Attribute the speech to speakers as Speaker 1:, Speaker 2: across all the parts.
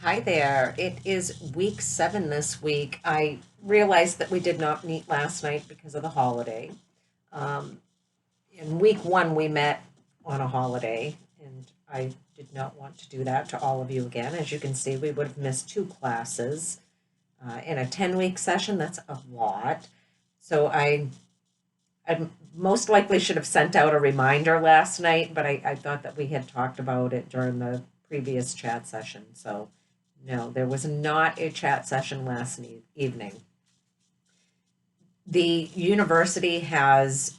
Speaker 1: Hi there. It is week 7 this week. I realized that we did not meet last night because of the holiday. Um, in week 1, we met on a holiday, and I did not want to do that to all of you again. As you can see, we would have missed 2 classes. In a 10-week session, that's a lot. So I most likely should have sent out a reminder last night, but I thought that we had talked about it during the previous chat session. So no, there was not a chat session last evening. The university has,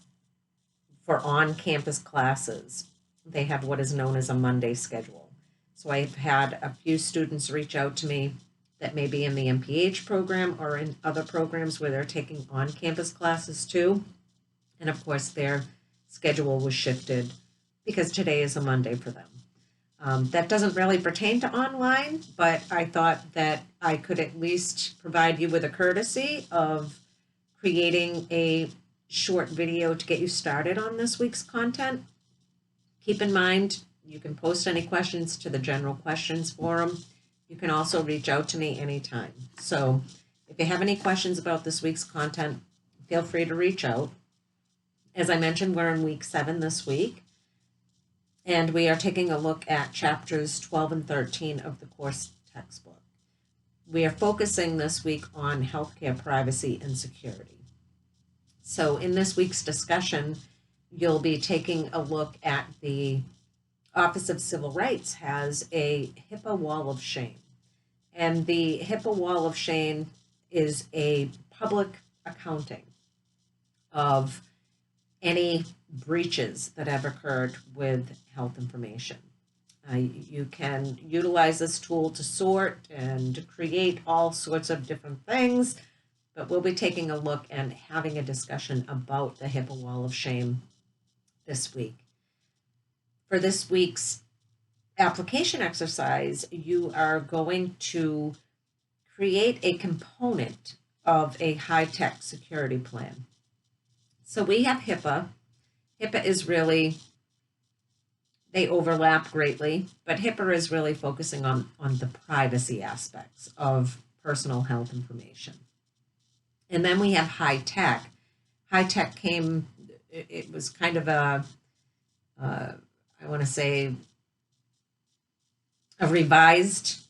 Speaker 1: for on-campus classes, they have what is known as a Monday schedule. So I've had a few students reach out to me that may be in the MPH program or in other programs where they're taking on-campus classes too. And of course, their schedule was shifted because today is a Monday for them. That doesn't really pertain to online, but I thought that I could at least provide you with a courtesy of creating a short video to get you started on this week's content. Keep in mind, you can post any questions to the general questions forum. You can also reach out to me anytime. So if you have any questions about this week's content, feel free to reach out. As I mentioned, we're in week 7 this week, and we are taking a look at chapters 12 and 13 of the course textbook. We are focusing this week on healthcare privacy and security. So in this week's discussion, you'll be taking a look at the Office of Civil Rights has a Hipaa wall of shame. And the Hipaa wall of shame is a public accounting of any breaches that have occurred with health information. You can utilize this tool to sort and to create all sorts of different things, but we'll be taking a look and having a discussion about the Hipaa wall of shame this week. For this week's application exercise, you are going to create a component of a high-tech security plan. So we have Hipaa. Hipaa is really, they overlap greatly, but Hipaa is really focusing on the privacy aspects of personal health information. And then we have high tech. High tech came, it was kind of I want to say, a revised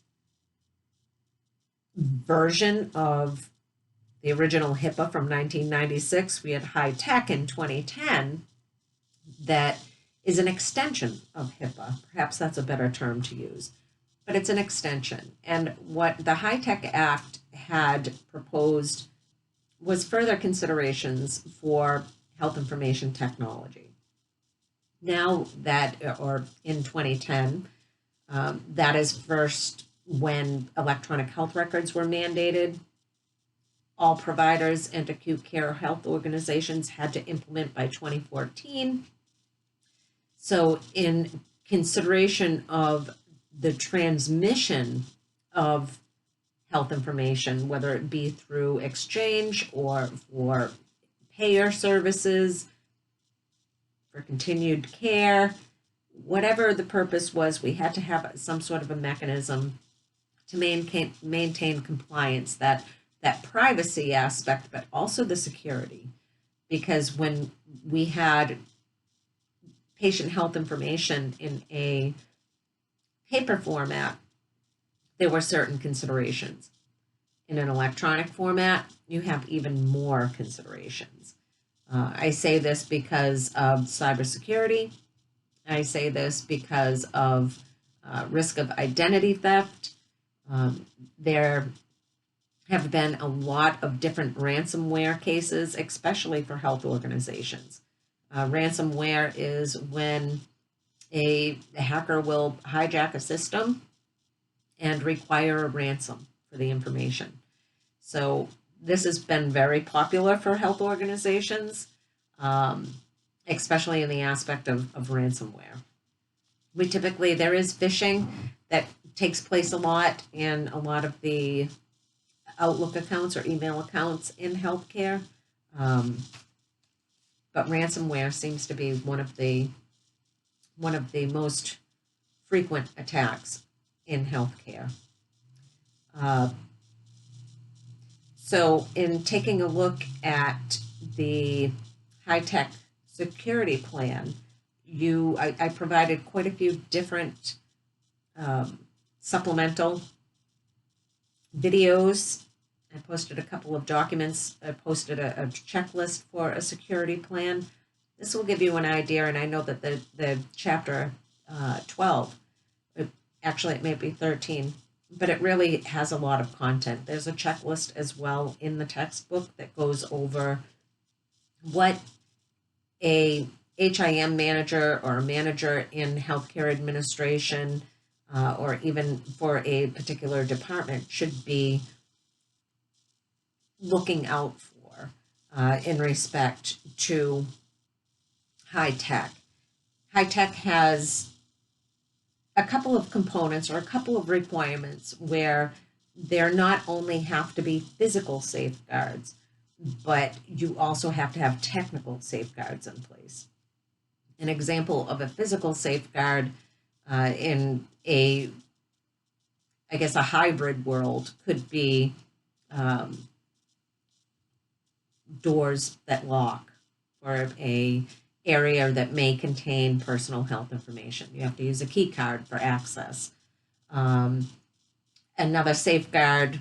Speaker 1: version of the original Hipaa from 1996. We had high tech in 2010 that is an extension of Hipaa. Perhaps that's a better term to use, but it's an extension. And what the High Tech Act had proposed was further considerations for health information technology. Now that, or in 2010, that is first when electronic health records were mandated. All providers and acute care health organizations had to implement by 2014. So in consideration of the transmission of health information, whether it be through exchange or for payer services, for continued care, whatever the purpose was, we had to have some sort of a mechanism to maintain compliance, that privacy aspect, but also the security. Because when we had patient health information in a paper format, there were certain considerations. In an electronic format, you have even more considerations. I say this because of cybersecurity. I say this because of risk of identity theft. There have been a lot of different ransomware cases, especially for health organizations. Ransomware is when a hacker will hijack a system and require a ransom for the information. So this has been very popular for health organizations, especially in the aspect of ransomware. There is phishing that takes place a lot in a lot of the Outlook accounts or email accounts in healthcare. But ransomware seems to be one of the most frequent attacks in healthcare. So in taking a look at the high-tech security plan, I provided quite a few different supplemental videos. I posted a couple of documents. I posted a checklist for a security plan. This will give you an idea, and I know that the chapter 12, actually it may be 13, but it really has a lot of content. There's a checklist as well in the textbook that goes over what a HIM manager or a manager in healthcare administration or even for a particular department should be looking out for in respect to high tech. High tech has a couple of components or a couple of requirements where there not only have to be physical safeguards, but you also have to have technical safeguards in place. An example of a physical safeguard in a hybrid world could be doors that lock or a area that may contain personal health information. You have to use a key card for access. Another safeguard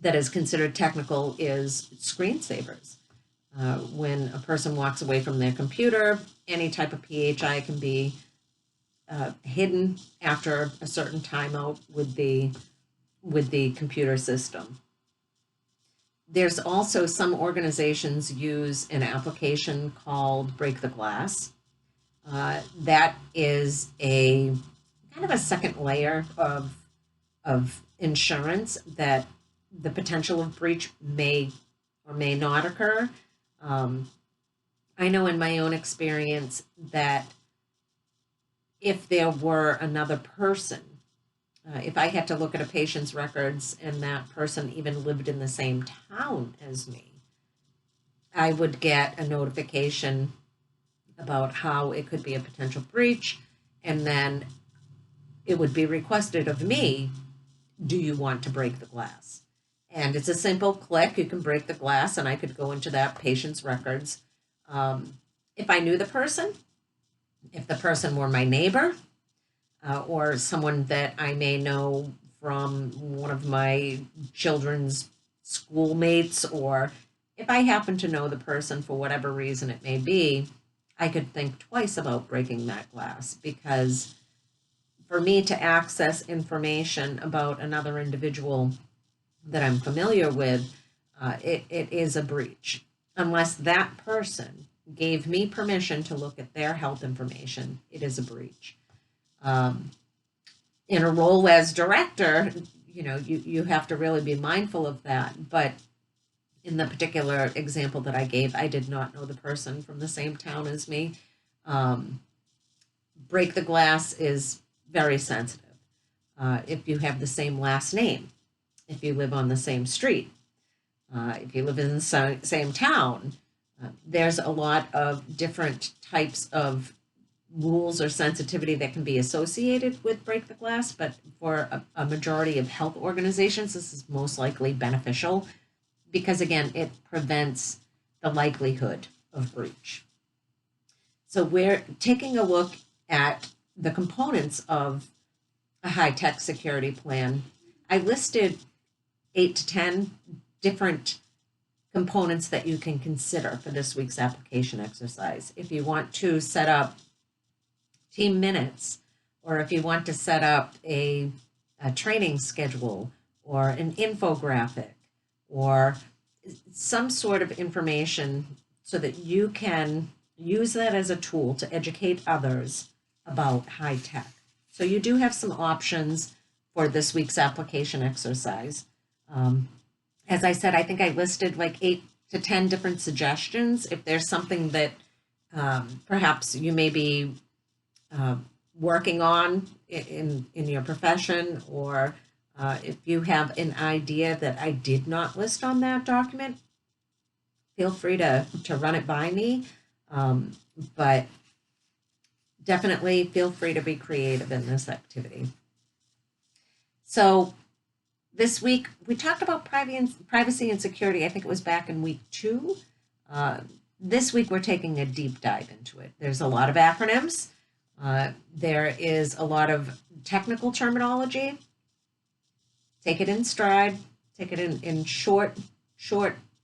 Speaker 1: that is considered technical is screensavers. When a person walks away from their computer, any type of PHI can be hidden after a certain timeout with the computer system. There's also some organizations use an application called Break the Glass. That is a kind of a second layer of insurance that the potential of breach may or may not occur. I know in my own experience that if there were another person, if I had to look at a patient's records and that person even lived in the same town as me, I would get a notification about how it could be a potential breach, and then it would be requested of me, do you want to break the glass? And it's a simple click. You can break the glass, and I could go into that patient's records. If I knew the person, if the person were my neighbor, or someone that I may know from one of my children's schoolmates, or if I happen to know the person for whatever reason it may be, I could think twice about breaking that glass, because for me to access information about another individual that I'm familiar with, it is a breach. Unless that person gave me permission to look at their health information, it is a breach. In a role as director, you have to really be mindful of that. But in the particular example that I gave, I did not know the person from the same town as me. Break the glass is very sensitive. If you have the same last name, if you live on the same street, if you live in the same town, there's a lot of different types of rules or sensitivity that can be associated with break the glass, but for a majority of health organizations, this is most likely beneficial because, again, it prevents the likelihood of breach. So we're taking a look at the components of a high-tech security plan. I listed 8 to 10 different components that you can consider for this week's application exercise. If you want to set up team minutes, or if you want to set up a training schedule or an infographic or some sort of information so that you can use that as a tool to educate others about high tech. So you do have some options for this week's application exercise. As I said, I think I listed like 8 to 10 different suggestions. If there's something that perhaps you may be working on in your profession, or if you have an idea that I did not list on that document, feel free to run it by me. But definitely feel free to be creative in this activity. So This week, we talked about privacy and security. I think it was back in week 2. This week, we're taking a deep dive into it. There's a lot of acronyms. There is a lot of technical terminology. Take it in stride. Take it in short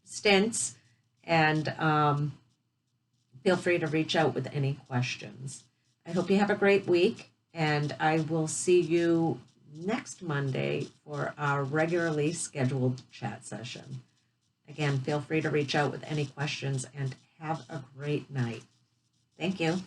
Speaker 1: stints. And feel free to reach out with any questions. I hope you have a great week. And I will see you next Monday for our regularly scheduled chat session. Again, feel free to reach out with any questions and have a great night. Thank you.